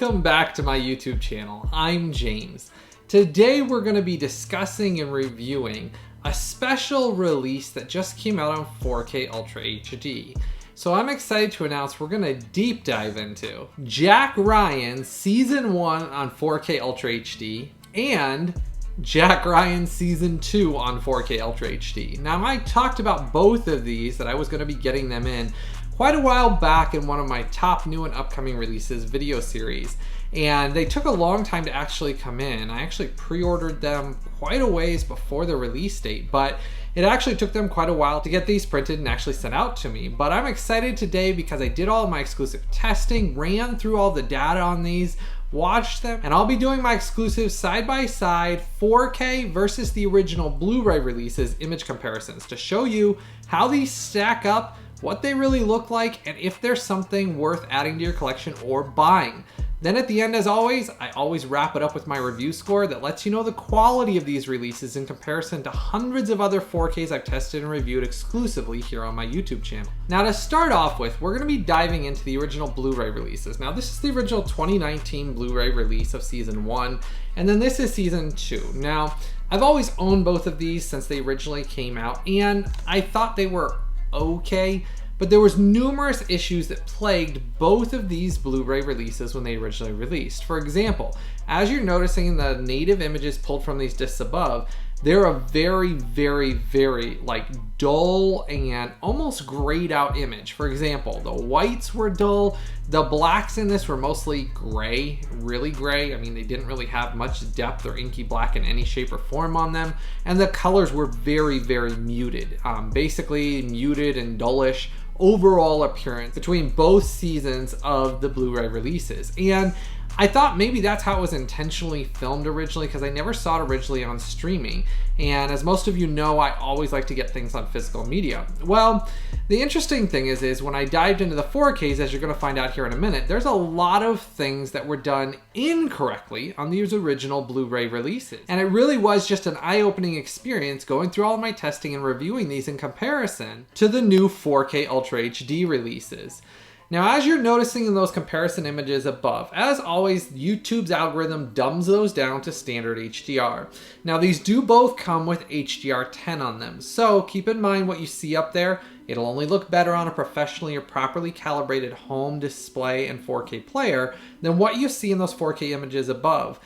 Welcome back to my YouTube channel. I'm James. Today we're going to be discussing and reviewing a special release that just came out on 4K Ultra HD. So I'm excited to announce we're going to deep dive into Jack Ryan Season 1 on 4K Ultra HD and Jack Ryan Season 2 on 4K Ultra HD. Now I talked about both of these, that I was going to be getting them in quite a while back in one of my top new and upcoming releases video series, and they took a long time to actually come in. I actually pre-ordered them quite a ways before the release date, but it actually took them quite a while to get these printed and actually sent out to me. But I'm excited today because I did all of my exclusive testing, ran through all the data on these, watched them, and I'll be doing my exclusive side-by-side 4K versus the original Blu Ray releases image comparisons to show you how these stack up, what they really look like, and if there's something worth adding to your collection or buying. Then at the end, as always, I always wrap it up with my review score that lets you know the quality of these releases in comparison to hundreds of other 4Ks I've tested and reviewed exclusively here on my YouTube channel. Now to start off with, we're going to be diving into the original Blu Ray releases. Now this is the original 2019 Blu Ray release of Season 1, and then this is Season 2. Now, I've always owned both of these since they originally came out, and I thought they were okay, but there was numerous issues that plagued both of these Blu Ray releases when they originally released. For example, as you're noticing in the native images pulled from these discs above, they're a very like dull and almost grayed out image. For example, the whites were dull, the blacks in this were mostly gray, really gray. I mean, they didn't really have much depth or inky black in any shape or form on them, and the colors were very muted. Basically muted and dullish overall appearance between both seasons of the Blu Ray releases. And I thought maybe that's how it was intentionally filmed originally, because I never saw it originally on streaming. And as most of you know, I always like to get things on physical media. Well, the interesting thing is when I dived into the 4Ks, as you're going to find out here in a minute, there's a lot of things that were done incorrectly on these original Blu Ray releases. And it really was just an eye-opening experience going through all of my testing and reviewing these in comparison to the new 4K Ultra HD releases. Now, as you're noticing in those comparison images above, as always, YouTube's algorithm dumbs those down to standard HDR. Now, these do both come with HDR10 on them, so keep in mind what you see up there. It'll only look better on a professionally or properly calibrated home display and 4K player than what you see in those 4K images above.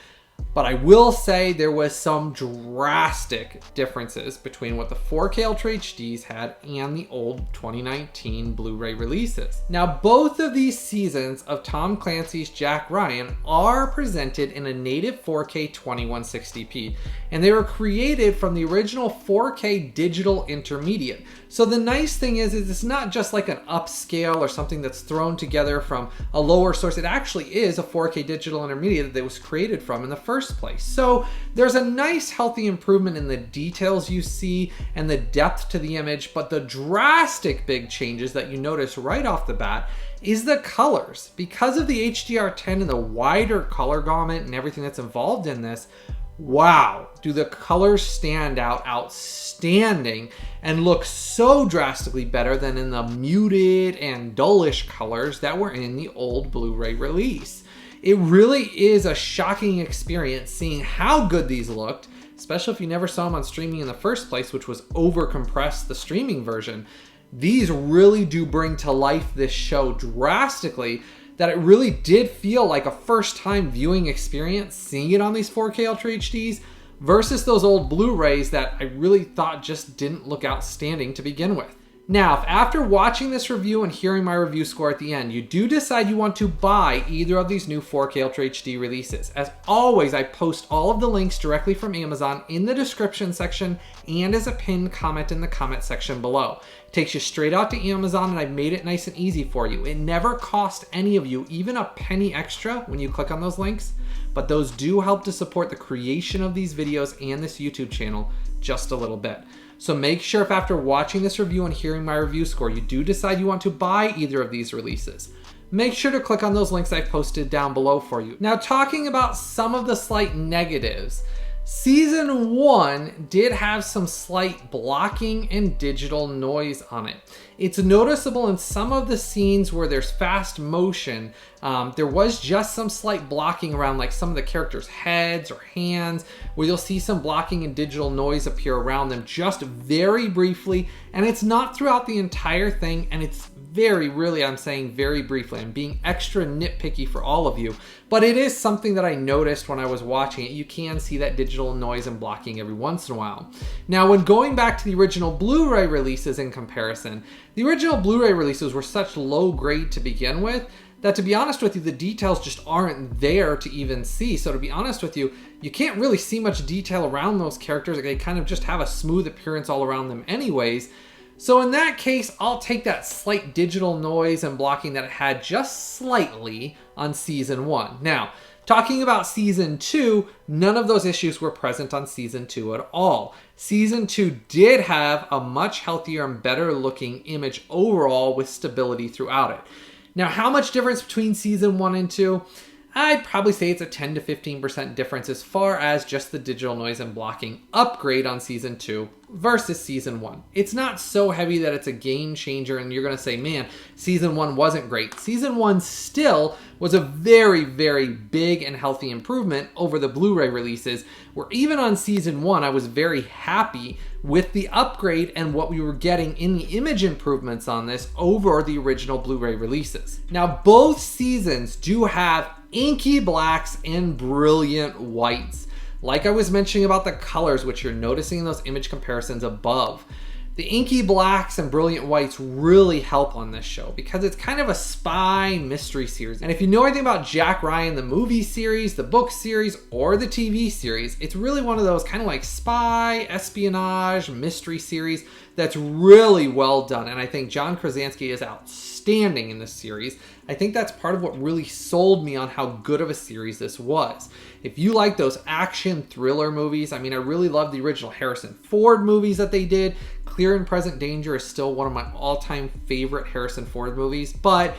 But I will say there was some drastic differences between what the 4K Ultra HDs had and the old 2019 Blu Ray releases. Now, both of these seasons of Tom Clancy's Jack Ryan are presented in a native 4K 2160p, and they were created from the original 4K digital intermediate. So the nice thing is it's not just like an upscale or something that's thrown together from a lower source. It actually is a 4K digital intermediate that it was created from in the first place. So there's a nice healthy improvement in the details you see and the depth to the image, but the drastic big changes that you notice right off the bat is the colors. Because of the HDR10 and the wider color gamut and everything that's involved in this, wow, do the colors stand out outstanding and look so drastically better than in the muted and dullish colors that were in the old Blu Ray release. It really is a shocking experience seeing how good these looked, especially if you never saw them on streaming in the first place, which was over-compressed the streaming version. These really do bring to life this show drastically, that it really did feel like a first-time viewing experience seeing it on these 4K Ultra HDs versus those old Blu-rays that I really thought just didn't look outstanding to begin with. Now, if after watching this review and hearing my review score at the end, you do decide you want to buy either of these new 4K Ultra HD releases, as always, I post all of the links directly from Amazon in the description section and as a pinned comment in the comment section below. It takes you straight out to Amazon, and I've made it nice and easy for you. It never costs any of you even a penny extra when you click on those links, but those do help to support the creation of these videos and this YouTube channel just a little bit. So make sure if after watching this review and hearing my review score, you do decide you want to buy either of these releases, make sure to click on those links I've posted down below for you. Now, talking about some of the slight negatives, Season 1 did have some slight blocking and digital noise on it. It's noticeable in some of the scenes where there's fast motion There was just some slight blocking around like some of the characters' heads or hands, where you'll see some blocking and digital noise appear around them just very briefly, and it's not throughout the entire thing, and it's I'm saying very briefly. I'm being extra nitpicky for all of you, but it is something that I noticed when I was watching it. You can see that digital noise and blocking every once in a while. Now, when going back to the original Blu Ray releases in comparison, the original Blu Ray releases were such low grade to begin with that, to be honest with you, the details just aren't there to even see. So to be honest with you, you can't really see much detail around those characters. They kind of just have a smooth appearance all around them anyways. So in that case, I'll take that slight digital noise and blocking that it had just slightly on Season 1. Now, talking about Season 2, none of those issues were present on Season 2 at all. Season 2 did have a much healthier and better looking image overall with stability throughout it. Now, how much difference between Season 1 and 2? I'd probably say it's a 10 to 15% difference as far as just the digital noise and blocking upgrade on Season 2 versus Season 1. It's not so heavy that it's a game changer and you're going to say, man, Season 1 wasn't great. Season 1 still was a very, very big and healthy improvement over the Blu Ray releases, where even on Season 1, I was very happy with the upgrade and what we were getting in the image improvements on this over the original Blu Ray releases. Now, both seasons do have inky blacks and brilliant whites. Like I was mentioning about the colors, which you're noticing in those image comparisons above. The inky blacks and brilliant whites really help on this show because it's kind of a spy mystery series. And if you know anything about Jack Ryan, the movie series, the book series, or the TV series, it's really one of those kind of like spy, espionage, mystery series that's really well done. And I think John Krasinski is outstanding in this series. I think that's part of what really sold me on how good of a series this was. If you like those action thriller movies, I mean, I really love the original Harrison Ford movies that they did. Clear and Present Danger is still one of my all-time favorite Harrison Ford movies, but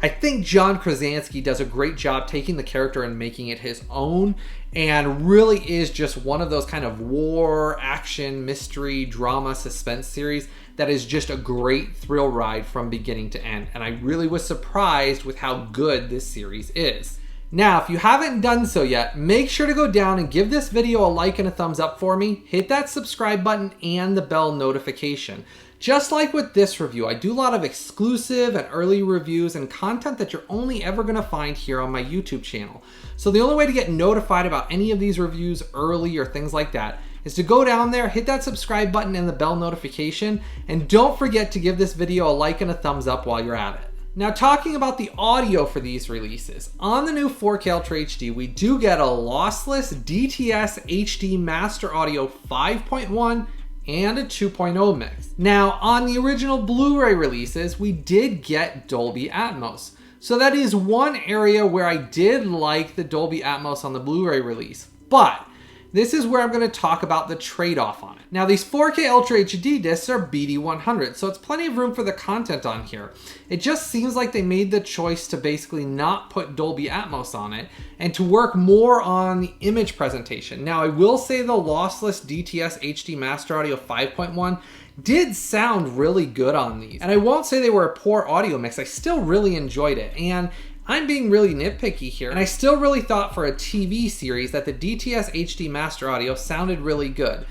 I think John Krasinski does a great job taking the character and making it his own, and really is just one of those kind of war, action, mystery, drama, suspense series that is just a great thrill ride from beginning to end. And I really was surprised with how good this series is. Now, if you haven't done so yet, make sure to go down and give this video a like and a thumbs up for me. Hit that subscribe button and the bell notification. Just like with this review, I do a lot of exclusive and early reviews and content that you're only ever going to find here on my YouTube channel. So the only way to get notified about any of these reviews early or things like that is to go down there, hit that subscribe button and the bell notification, and don't forget to give this video a like and a thumbs up while you're at it. Now, talking about the audio for these releases, on the new 4K Ultra HD, we do get a lossless DTS HD Master Audio 5.1 and a 2.0 mix. Now, on the original Blu Ray releases, we did get Dolby Atmos. So that is one area where I did like the Dolby Atmos on the Blu Ray release, but this is where I'm going to talk about the trade-off on it. Now, these 4K Ultra HD discs are BD100, so it's plenty of room for the content on here. It just seems like they made the choice to basically not put Dolby Atmos on it and to work more on the image presentation. Now, I will say the lossless DTS HD Master Audio 5.1 did sound really good on these. And I won't say they were a poor audio mix. I still really enjoyed it. And I'm being really nitpicky here, and I still really thought for a TV series that the DTS HD Master Audio sounded really good.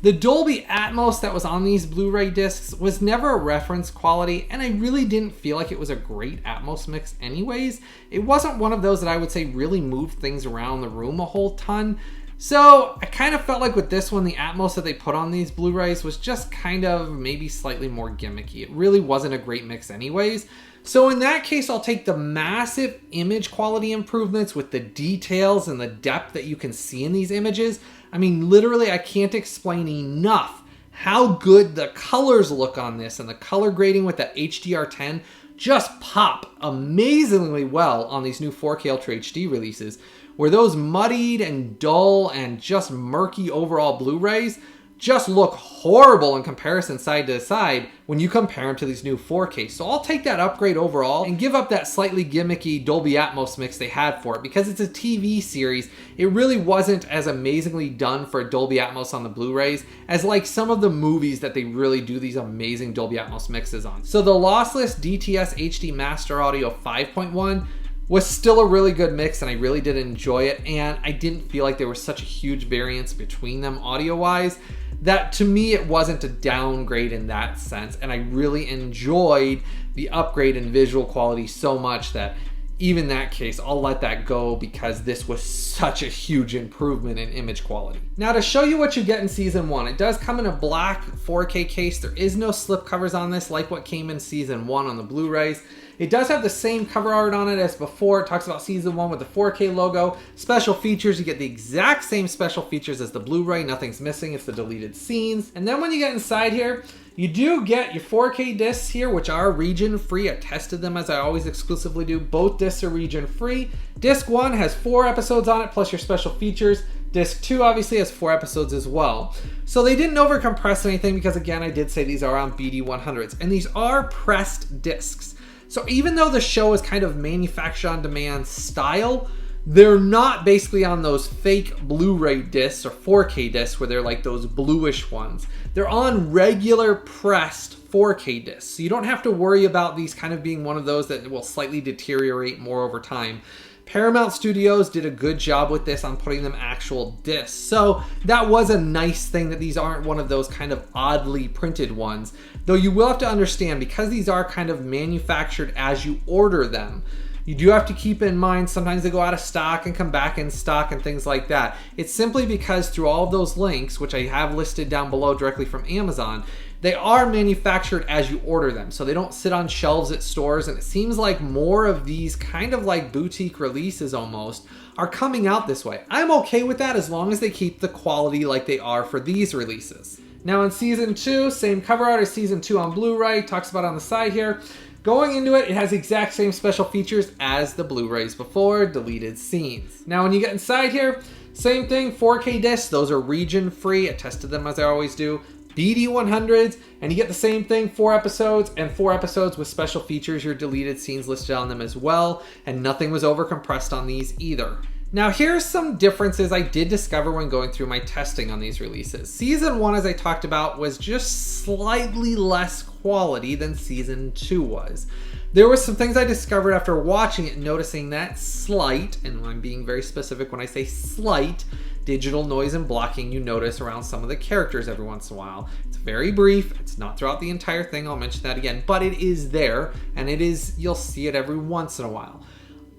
The Dolby Atmos that was on these Blu-ray discs was never a reference quality, and I really didn't feel like it was a great Atmos mix anyways. It wasn't one of those that I would say really moved things around the room a whole ton. So I kind of felt like with this one, the Atmos that they put on these Blu-rays was just kind of maybe slightly more gimmicky. It really wasn't a great mix anyways. So in that case, I'll take the massive image quality improvements with the details and the depth that you can see in these images. I mean, literally, I can't explain enough how good the colors look on this, and the color grading with that HDR10 just pop amazingly well on these new 4K Ultra HD releases, where those muddied and dull and just murky overall Blu-rays just look horrible in comparison side to side when you compare them to these new 4K. So I'll take that upgrade overall and give up that slightly gimmicky Dolby Atmos mix they had for it. Because it's a TV series, it really wasn't as amazingly done for Dolby Atmos on the Blu-rays as like some of the movies that they really do these amazing Dolby Atmos mixes on. So the lossless DTS HD Master Audio 5.1 was still a really good mix, and I really did enjoy it, and I didn't feel like there was such a huge variance between them audio-wise that to me it wasn't a downgrade in that sense, and I really enjoyed the upgrade in visual quality so much that even in that case, I'll let that go because this was such a huge improvement in image quality. Now, to show you what you get in season 1, it does come in a black 4K case. There is no slip covers on this like what came in season 1 on the Blu-rays. It does have the same cover art on it as before. It talks about season 1 with the 4K logo. Special features, you get the exact same special features as the Blu-ray. Nothing's missing, it's the deleted scenes. And then when you get inside here, you do get your 4K discs here, which are region free. I tested them as I always exclusively do. Both discs are region free. Disc 1 has 4 episodes on it, plus your special features. Disc 2 obviously has 4 episodes as well. So they didn't overcompress anything because, again, I did say these are on BD100s, and these are pressed discs. So even though the show is kind of manufactured on demand style, they're not basically on those fake Blu-ray discs or 4K discs where they're like those bluish ones. They're on regular pressed 4K discs. So you don't have to worry about these kind of being one of those that will slightly deteriorate more over time. Paramount Studios did a good job with this on putting them actual discs. So that was a nice thing that these aren't one of those kind of oddly printed ones. Though you will have to understand, because these are kind of manufactured as you order them, you do have to keep in mind sometimes they go out of stock and come back in stock and things like that. It's simply because through all of those links, which I have listed down below directly from Amazon, they are manufactured as you order them. So they don't sit on shelves at stores, and it seems like more of these kind of like boutique releases almost are coming out this way. I'm okay with that as long as they keep the quality like they are for these releases. Now in season 2, same cover art as season 2 on Blu-ray, talks about on the side here. Going into it, it has the exact same special features as the Blu-rays before, deleted scenes. Now when you get inside here, same thing, 4K discs, those are region free. I tested them as I always do. BD100s, and you get the same thing, 4 episodes, and 4 episodes with special features, your deleted scenes listed on them as well, and nothing was overcompressed on these either. Now here's some differences I did discover when going through my testing on these releases. Season 1, as I talked about, was just slightly less quality than season 2 was. There were some things I discovered after watching it, noticing that slight, and I'm being very specific when I say slight, digital noise and blocking you notice around some of the characters every once in a while. It's very brief, it's not throughout the entire thing, I'll mention that again, but it is there, and it is, you'll see it every once in a while.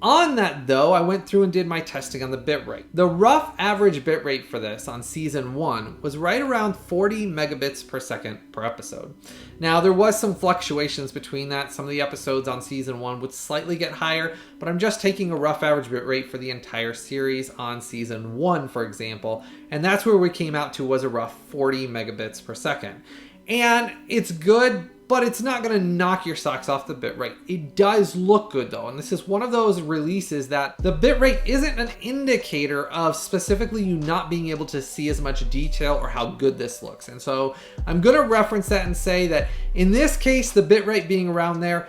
On that though, I went through and did my testing on the bitrate. The rough average bitrate for this on season 1 was right around 40 megabits per second per episode. Now there was some fluctuations between that. Some of the episodes on season 1 would slightly get higher, but I'm just taking a rough average bitrate for the entire series on season 1, for example, and that's where we came out to was a rough 40 megabits per second. And it's good, but it's not going to knock your socks off the bitrate. It does look good though, and this is one of those releases that the bitrate isn't an indicator of specifically you not being able to see as much detail or how good this looks. And so I'm going to reference that and say that in this case, the bitrate being around there,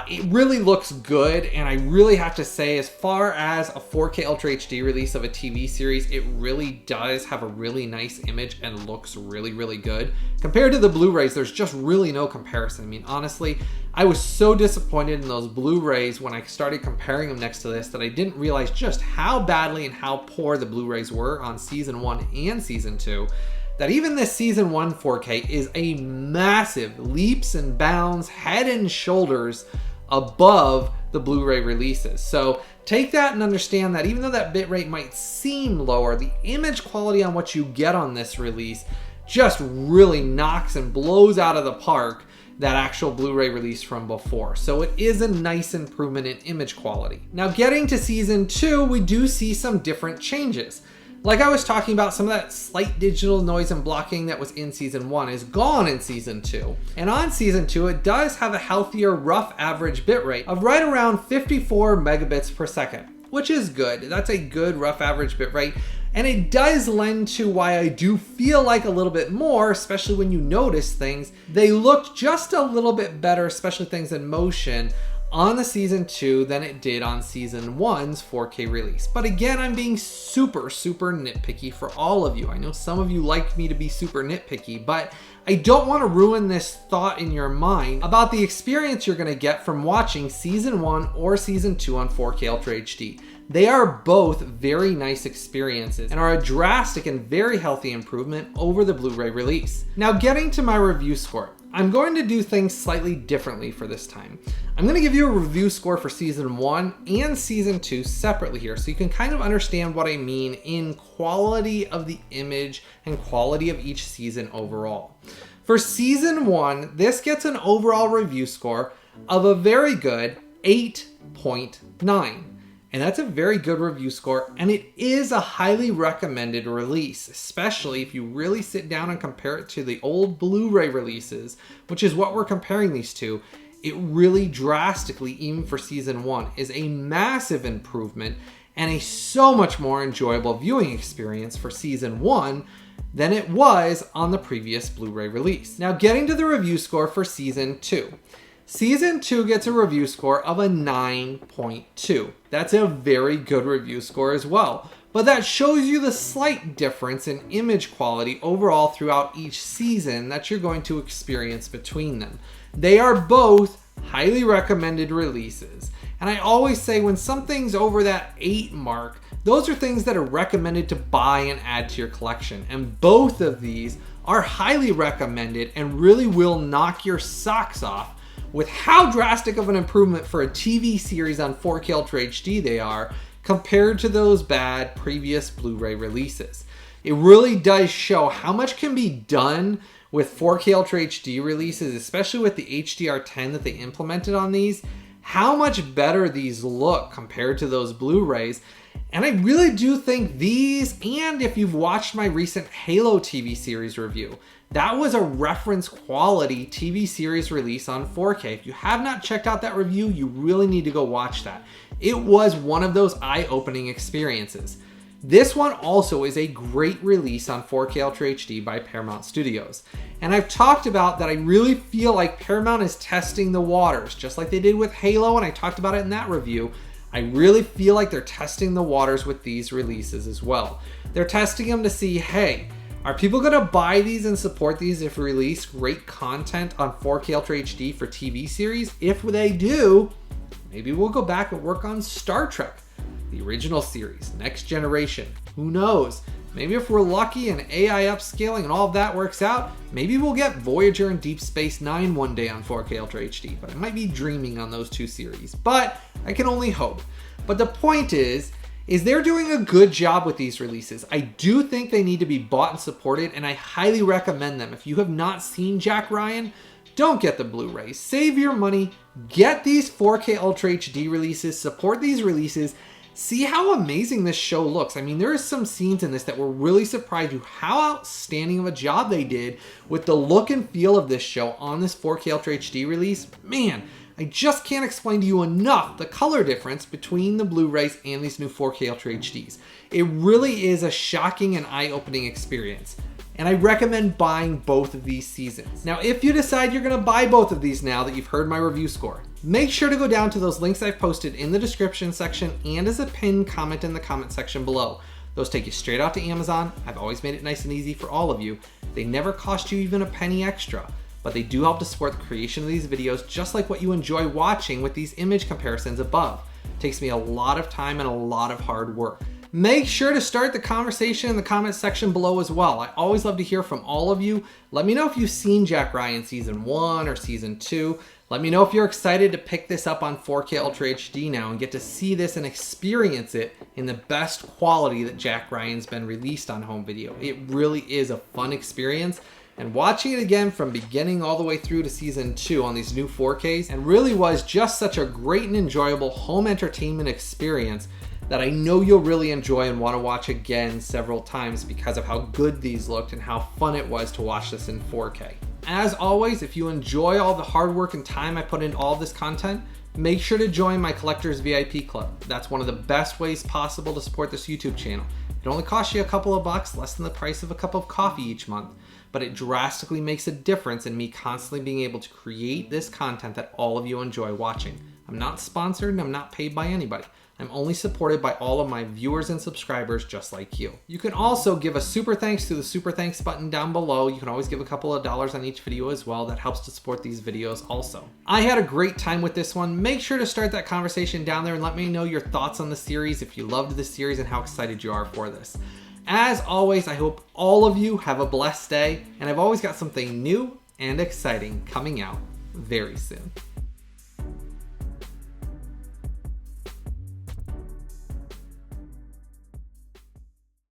it really looks good, and I really have to say, as far as a 4K Ultra HD release of a TV series, it really does have a really nice image and looks really, really good. Compared to the Blu-rays, there's just really no comparison. I mean, honestly, I was so disappointed in those Blu-rays when I started comparing them next to this that I didn't realize just how badly and how poor the Blu-rays were on season 1 and season 2. That even this season 1 4K is a massive leaps and bounds, head and shoulders above the Blu-ray releases. So take that and understand that even though that bitrate might seem lower, the image quality on what you get on this release just really knocks and blows out of the park that actual Blu-ray release from before. So it is a nice improvement in image quality. Now getting to season 2, we do see some different changes. Like I was talking about, some of that slight digital noise and blocking that was in season 1 is gone in season 2. And on season 2, it does have a healthier rough average bitrate of right around 54 megabits per second, which is good. That's a good rough average bitrate. And it does lend to why I do feel like a little bit more, especially when you notice things, they looked just a little bit better, especially things in motion, on the season 2 than it did on season 1's 4K release. But again, I'm being super nitpicky for all of you. I know some of you like me to be super nitpicky, but I don't want to ruin this thought in your mind about the experience you're going to get from watching season 1 or season 2 on 4K Ultra HD. They are both very nice experiences and are a drastic and very healthy improvement over the Blu Ray release. Now, getting to my review score, I'm going to do things slightly differently for this time. I'm going to give you a review score for season 1 and season 2 separately here, so you can kind of understand what I mean in quality of the image and quality of each season overall. For season 1, this gets an overall review score of a very good 8.9. And that's a very good review score, and it is a highly recommended release, especially if you really sit down and compare it to the old Blu Ray releases, which is what we're comparing these to. It really drastically, even for season 1, is a massive improvement and a so much more enjoyable viewing experience for season 1 than it was on the previous Blu Ray release. Now, getting to the review score for season 2. Season 2 gets a review score of a 9.2. That's a very good review score as well. But that shows you the slight difference in image quality overall throughout each season that you're going to experience between them. They are both highly recommended releases. And I always say when something's over that 8 mark, those are things that are recommended to buy and add to your collection. And both of these are highly recommended and really will knock your socks off with how drastic of an improvement for a TV series on 4K Ultra HD they are compared to those bad previous Blu Ray releases. It really does show how much can be done with 4K Ultra HD releases, especially with the HDR10 that they implemented on these, how much better these look compared to those Blu-rays. And I really do think these, and if you've watched my recent Halo TV series review, that was a reference quality TV series release on 4K. If you have not checked out that review, you really need to go watch that. It was one of those eye-opening experiences. This one also is a great release on 4K Ultra HD by Paramount Studios. And I've talked about that I really feel like Paramount is testing the waters, just like they did with Halo, and I talked about it in that review. I really feel like they're testing the waters with these releases as well. They're testing them to see, hey, are people gonna buy these and support these if we release great content on 4K Ultra HD for TV series? If they do, maybe we'll go back and work on Star Trek, the original series, Next Generation. Who knows? Maybe if we're lucky and AI upscaling and all of that works out, maybe we'll get Voyager and Deep Space Nine one day on 4K Ultra HD, but I might be dreaming on those two series, but I can only hope. But the point is they're doing a good job with these releases. I do think they need to be bought and supported, and I highly recommend them. If you have not seen Jack Ryan, don't get the Blu-ray. Save your money, get these 4K Ultra HD releases, support these releases, see how amazing this show looks. I mean, there are some scenes in this that will really surprise you how outstanding of a job they did with the look and feel of this show on this 4K Ultra HD release. Man, I just can't explain to you enough the color difference between the Blu-rays and these new 4K Ultra HDs. It really is a shocking and eye-opening experience. And I recommend buying both of these seasons. Now, if you decide you're gonna buy both of these now that you've heard my review score, make sure to go down to those links I've posted in the description section and as a pinned comment in the comment section below. Those take you straight out to Amazon. I've always made it nice and easy for all of you. They never cost you even a penny extra, but they do help to support the creation of these videos just like what you enjoy watching with these image comparisons above. It takes me a lot of time and a lot of hard work. Make sure to start the conversation in the comment section below as well. I always love to hear from all of you. Let me know if you've seen Jack Ryan season 1 or season 2. Let me know if you're excited to pick this up on 4K Ultra HD now and get to see this and experience it in the best quality that Jack Ryan's been released on home video. It really is a fun experience. And watching it again from beginning all the way through to season 2 on these new 4Ks, and really was just such a great and enjoyable home entertainment experience that I know you'll really enjoy and want to watch again several times because of how good these looked and how fun it was to watch this in 4K. As always, if you enjoy all the hard work and time I put into all of this content, make sure to join my Collectors VIP Club. That's one of the best ways possible to support this YouTube channel. It only costs you a couple of bucks, less than the price of a cup of coffee each month, but it drastically makes a difference in me constantly being able to create this content that all of you enjoy watching. I'm not sponsored and I'm not paid by anybody. I'm only supported by all of my viewers and subscribers just like you. You can also give a super thanks through the super thanks button down below. You can always give a couple of dollars on each video as well. That helps to support these videos also. I had a great time with this one. Make sure to start that conversation down there and let me know your thoughts on the series, if you loved the series and how excited you are for this. As always, I hope all of you have a blessed day, and I've always got something new and exciting coming out very soon.